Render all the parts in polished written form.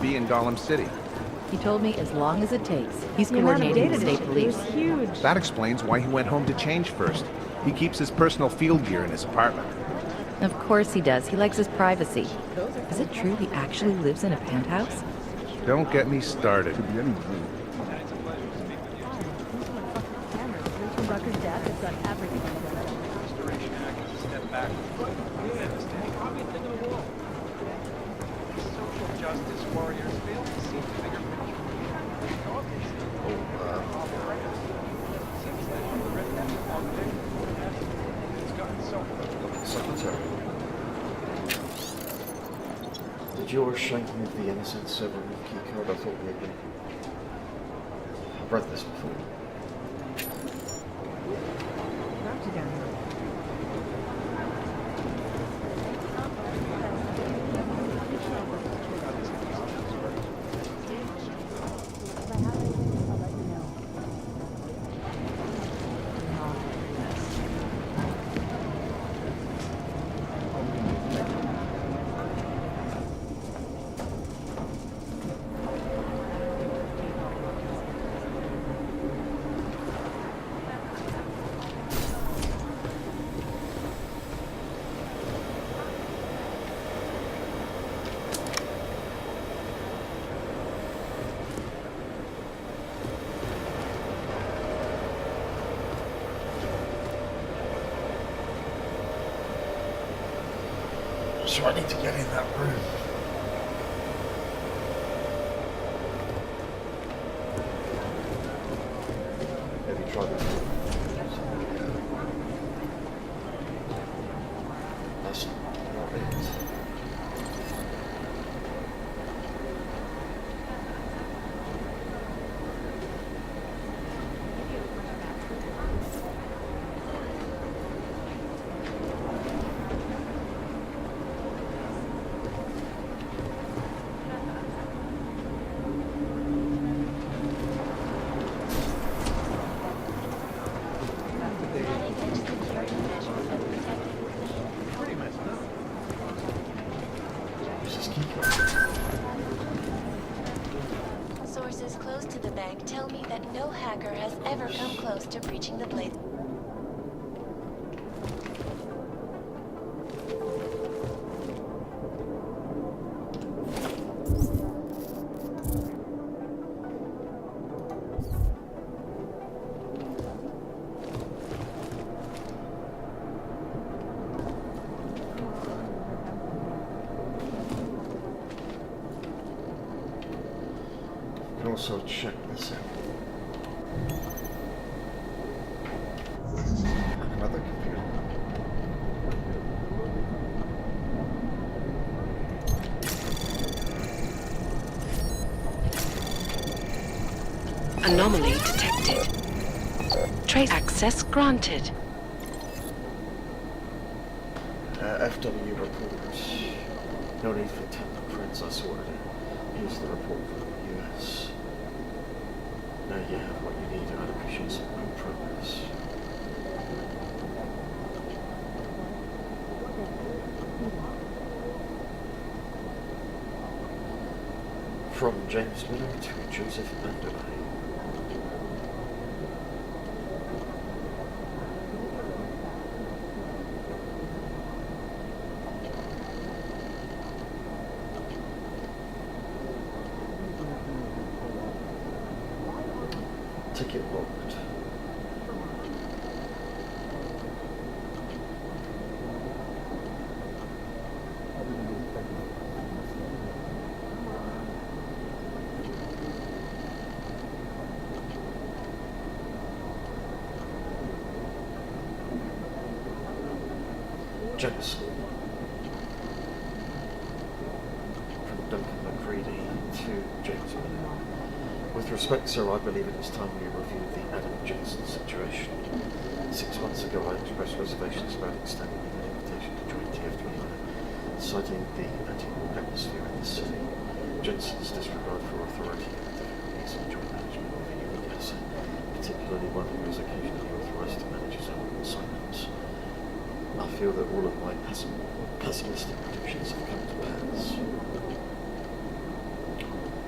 be in Gollum City. He told me as long as it takes. He's The amount of coordinating data with this state shit was police. huge. That explains why he went home to change first. He keeps his personal field gear in his apartment. Of course he does. He likes his privacy. Is it true he actually lives in a penthouse? Don't get me started. Rucker's death has got everything together. Restoration Act is a step back. Social justice warriors fail to see the bigger picture. Seems like the redneck on it's gotten so Secretary, did your shanking of the innocent server with keycard? I thought we had been... I've read this before. Brought you down here. So I need to get in that room. Have you tried it? That's not it. Sources close to the bank tell me that no hacker has ever come close to breaching the blade. You can also check this out. Another computer. Anomaly detected. Trace access granted. FW report. No need for technical friends, I sorted it. Here's the report from the US. Now you have what you need, and I'd appreciate some quick progress. From James Miller to Joseph Mandeville. Ticket locked. Jameson. From Duncan McCready to James Miller. With respect, sir, I believe it is time we reviewed the Adam Jensen situation. 6 months ago, I expressed reservations about extending an invitation to join TF-29, citing the anti-war atmosphere in the city. Jensen's disregard for authority and difficulties in joint management of a unique asset, particularly one who is occasionally authorized to manage his own assignments. I feel that all of my pessimistic predictions have come to pass.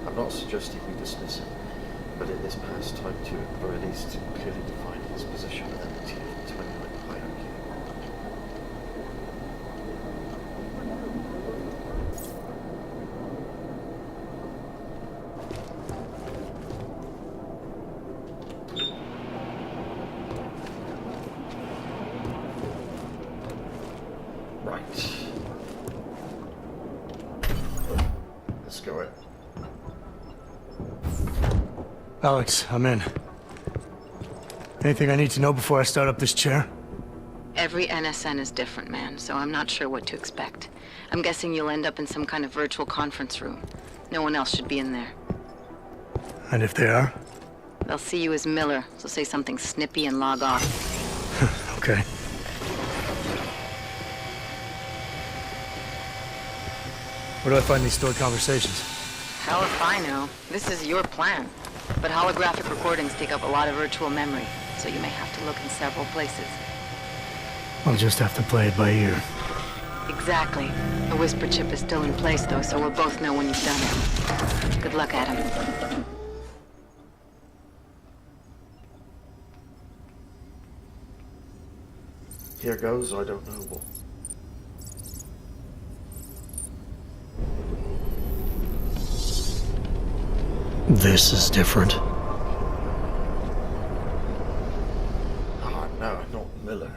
I'm not suggesting we dismiss him, but in this past time to, at the very least, clearly define his position within the timeline hierarchy. Right. Let's go in. Alex, I'm in. Anything I need to know before I start up this chair? Every NSN is different, man, so I'm not sure what to expect. I'm guessing you'll end up in some kind of virtual conference room. No one else should be in there. And if they are? They'll see you as Miller, so say something snippy and log off. Okay. Where do I find these stored conversations? Hell if I know. This is your plan. But holographic recordings take up a lot of virtual memory, so you may have to look in several places. I'll just have to play it by ear. Exactly. The whisper chip is still in place, though, so we'll both know when you've done it. Good luck, Adam. Here goes, I don't know what. This is different. Ah, no, not Miller.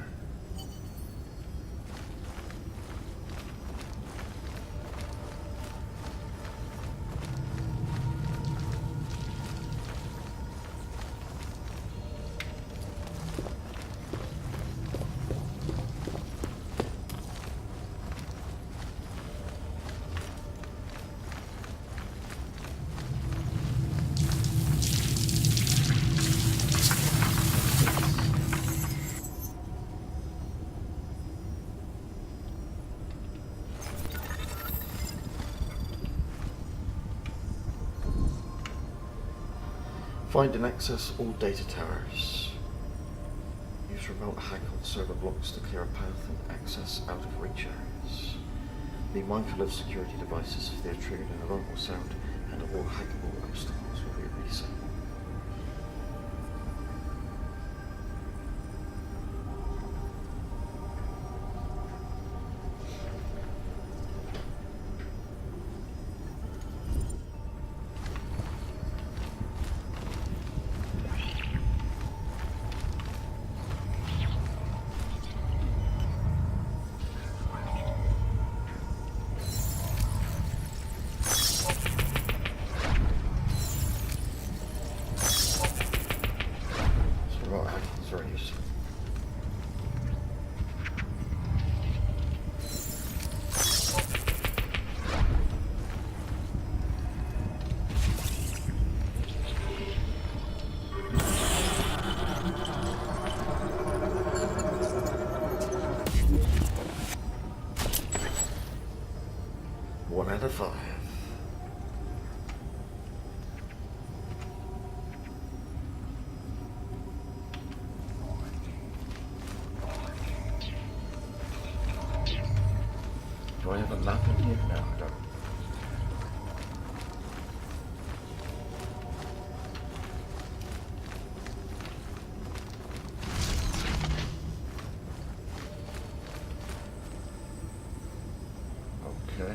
Find and access all data towers. Use remote hack on server blocks to clear a path and access out of reach areas. Be mindful of security devices if they are triggered in alarm or sound, and all hackable obstacles will be reset. One out of 5. Do I have a map in here? No, I don't. Okay.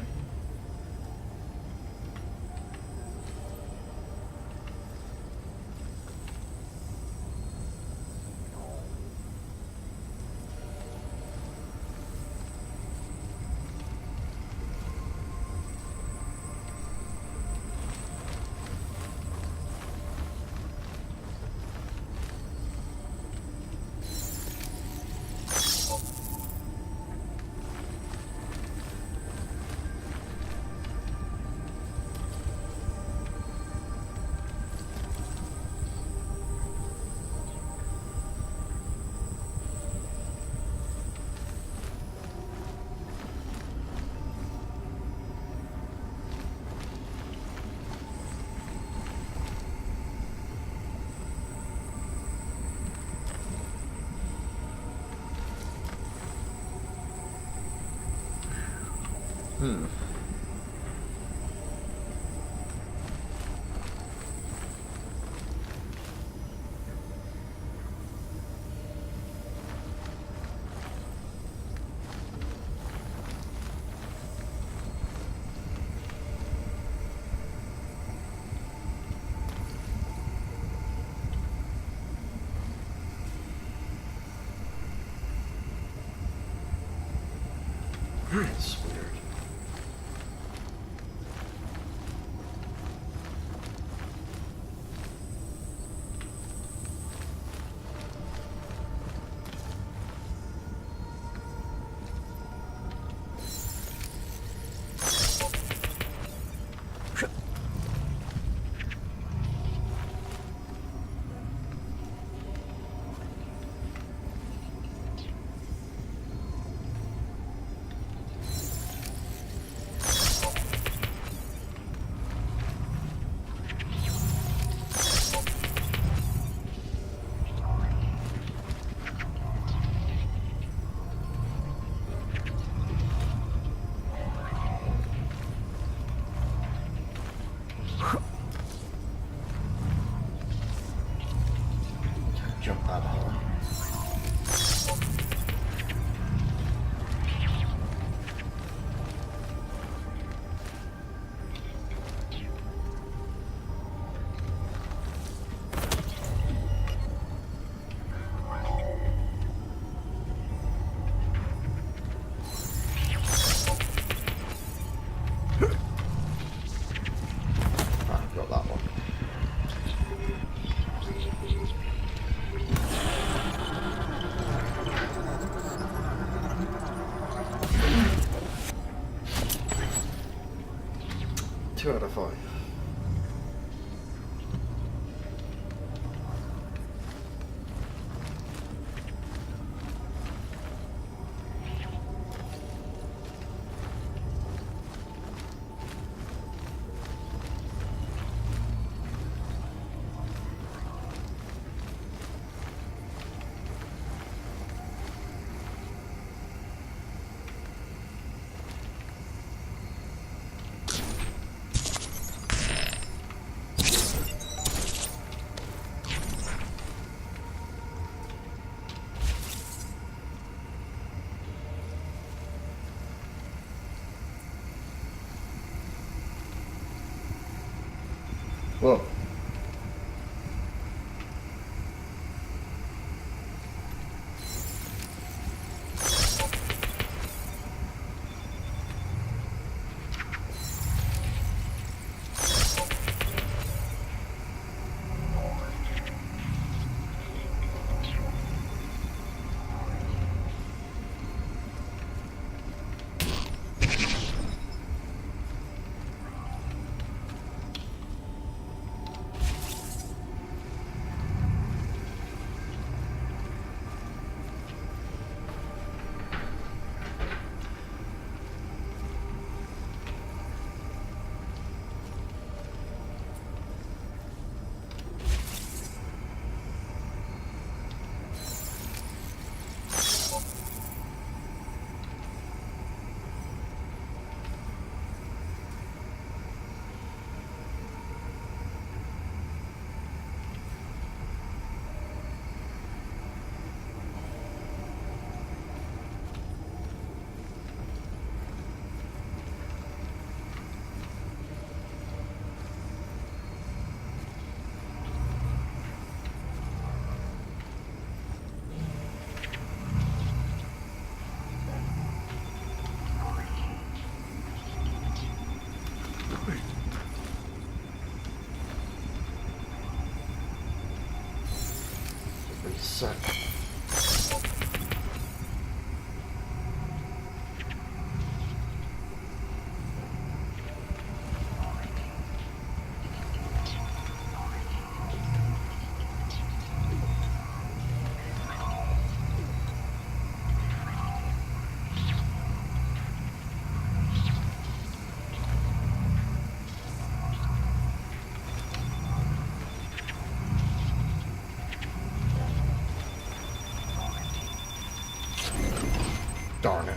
That's weird. Jump that hole. I've got that one. Two out of 5. Whoa. Reset. Darn it.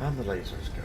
And the lasers go.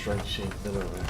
Strange shape below there.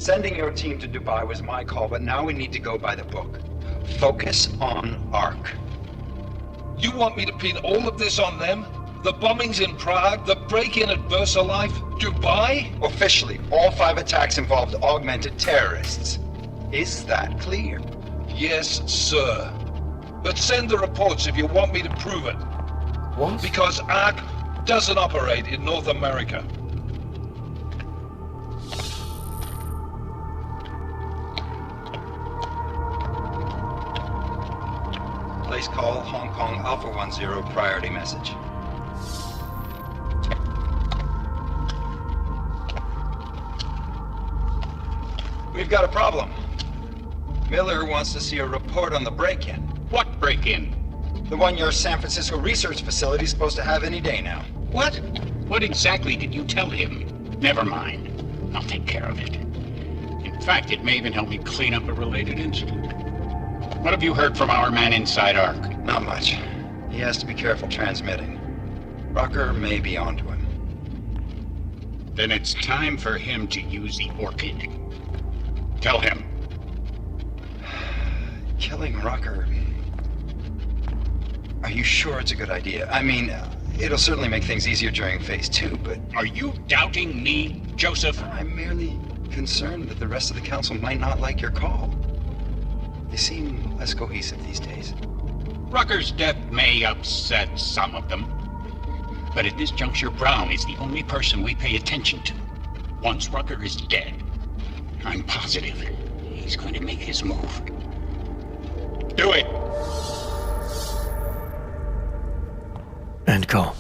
Sending your team to Dubai was my call, but now we need to go by the book. Focus on ARC. You want me to pin all of this on them? The bombings in Prague, the break-in at VersaLife, Dubai? Officially, all 5 attacks involved augmented terrorists. Is that clear? Yes, sir. But send the reports if you want me to prove it. What? Because ARC doesn't operate in North America. Place call Hong Kong Alpha 10 priority message. We've got a problem. Miller wants to see a report on the break-in. What break-in? The one your San Francisco research facility is supposed to have any day now. What? What exactly did you tell him? Never mind. I'll take care of it. In fact, it may even help me clean up a related incident. What have you heard from our man inside ARC? Not much. He has to be careful transmitting. Rucker may be onto him. Then it's time for him to use the Orchid. Tell him. Killing Rucker. Are you sure it's a good idea? I mean, it'll certainly make things easier during Phase 2, but... Are you doubting me, Joseph? I'm merely concerned that the rest of the Council might not like your call. They seem less cohesive these days. Rucker's death may upset some of them. But at this juncture, Brown is the only person we pay attention to. Once Rucker is dead, I'm positive he's going to make his move. Do it! End call.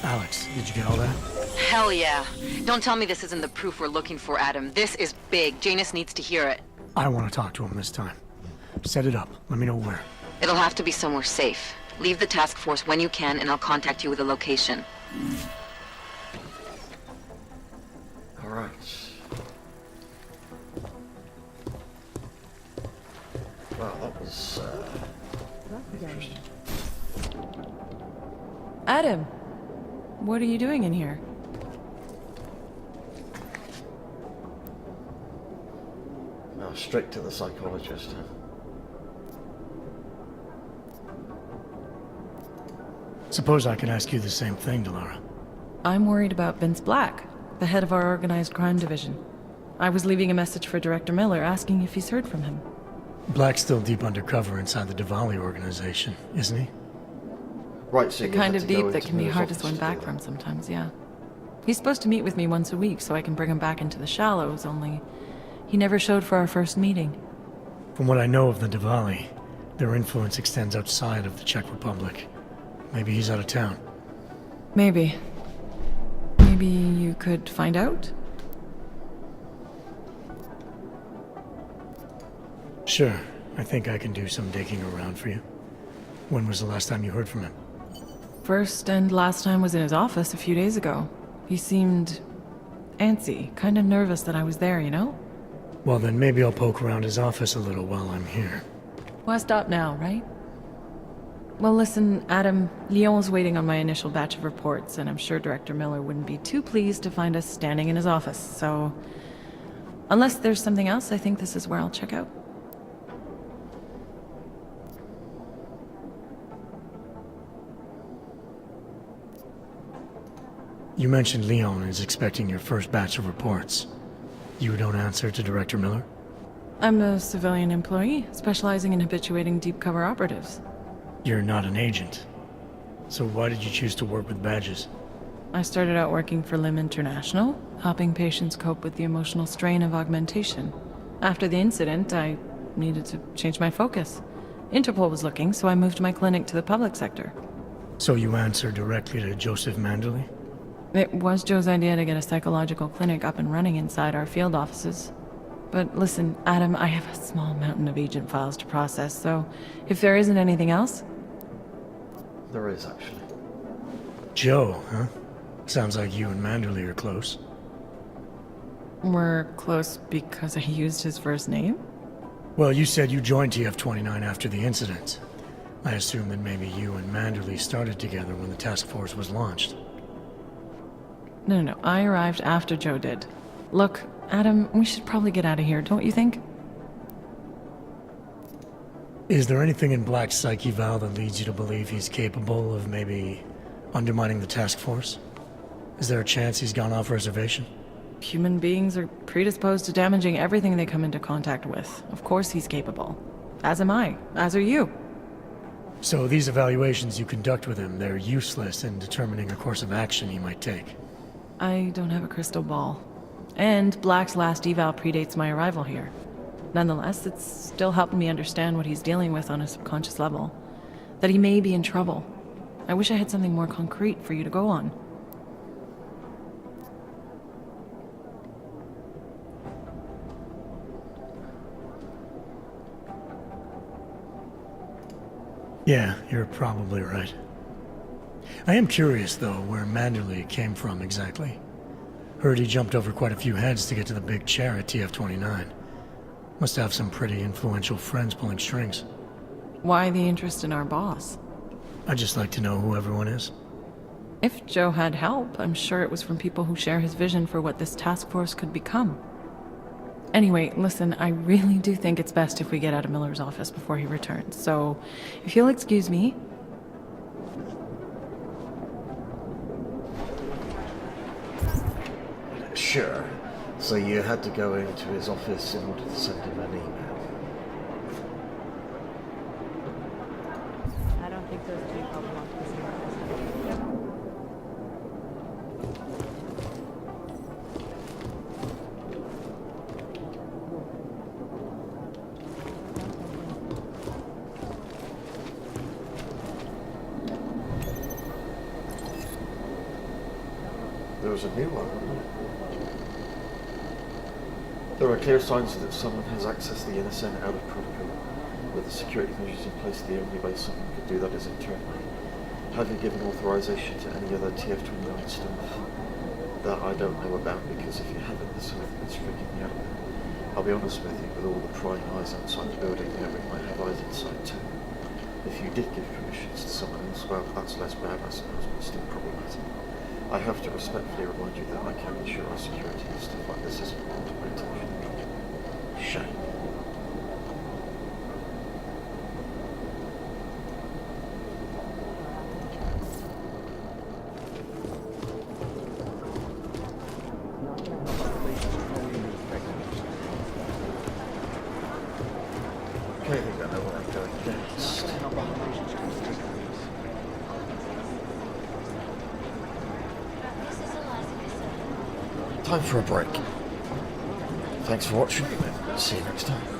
Alex, did you get all that? Hell yeah. Don't tell me this isn't the proof we're looking for, Adam. This is big. Janus needs to hear it. I want to talk to him this time. Set it up. Let me know where. It'll have to be somewhere safe. Leave the task force when you can, and I'll contact you with a location. All right. Well, that was interesting. Adam, what are you doing in here? Now, straight to the psychologist. Huh? Suppose I could ask you the same thing, Delara. I'm worried about Vince Black, the head of our organized crime division. I was leaving a message for Director Miller asking if he's heard from him. Black's still deep undercover inside the Diwali organization, isn't he? Right, so The you kind had of to go deep that into can be his hard to office swim do back that. from sometimes, yeah. He's supposed to meet with me once a week so I can bring him back into the shallows, only he never showed for our first meeting. From what I know of the Diwali, their influence extends outside of the Czech Republic. Maybe he's out of town. Maybe. Maybe you could find out? Sure, I think I can do some digging around for you. When was the last time you heard from him? First and last time was in his office a few days ago. He seemed antsy, kind of nervous that I was there, you know? Well, then maybe I'll poke around his office a little while I'm here. Why stop now, right? Well, listen, Adam, Lyon's waiting on my initial batch of reports, and I'm sure Director Miller wouldn't be too pleased to find us standing in his office, so... Unless there's something else, I think this is where I'll check out. You mentioned Leon is expecting your first batch of reports. You don't answer to Director Miller? I'm a civilian employee, specializing in habituating deep cover operatives. You're not an agent. So why did you choose to work with badges? I started out working for LIM International, helping patients cope with the emotional strain of augmentation. After the incident, I needed to change my focus. Interpol was looking, so I moved my clinic to the public sector. So you answer directly to Joseph Manderley? It was Joe's idea to get a psychological clinic up and running inside our field offices. But listen, Adam, I have a small mountain of agent files to process, so if there isn't anything else... There is, actually. Joe, huh? Sounds like you and Manderley are close. We're close because I used his first name? Well, you said you joined TF-29 after the incident. I assume that maybe you and Manderley started together when the task force was launched. No. I arrived after Joe did. Look, Adam, we should probably get out of here, don't you think? Is there anything in Black's psyche, Val, that leads you to believe he's capable of maybe undermining the task force? Is there a chance he's gone off reservation? Human beings are predisposed to damaging everything they come into contact with. Of course he's capable. As am I. As are you. So these evaluations you conduct with him, they're useless in determining a course of action he might take. I don't have a crystal ball. And Black's last eval predates my arrival here. Nonetheless, it's still helping me understand what he's dealing with on a subconscious level. That he may be in trouble. I wish I had something more concrete for you to go on. Yeah, you're probably right. I am curious, though, where Manderley came from exactly. Heard he jumped over quite a few heads to get to the big chair at TF-29. Must have some pretty influential friends pulling strings. Why the interest in our boss? I'd just like to know who everyone is. If Joe had help, I'm sure it was from people who share his vision for what this task force could become. Anyway, listen, I really do think it's best if we get out of Miller's office before he returns, so if you'll excuse me. Sure. So you had to go into his office in order to send him an email. I don't think those two people want to see There was a new one, wasn't there? There are clear signs that someone has accessed the NSN out of protocol. With the security measures in place, the only way someone could do that is internally. Have you given authorization to any other TF-29 staff? That I don't know about, because if you haven't, there's something that's freaking me out there. I'll be honest with you, with all the prying eyes outside the building, we might have eyes inside too. If you did give permissions to someone else, well, that's less bad, I suppose, but still problematic. I have to respectfully remind you that I can ensure our security and stuff like this isn't brought to my attention. Shame. Okay, I think I know where I'm going next. Time for a break. Thanks for watching. See you next time.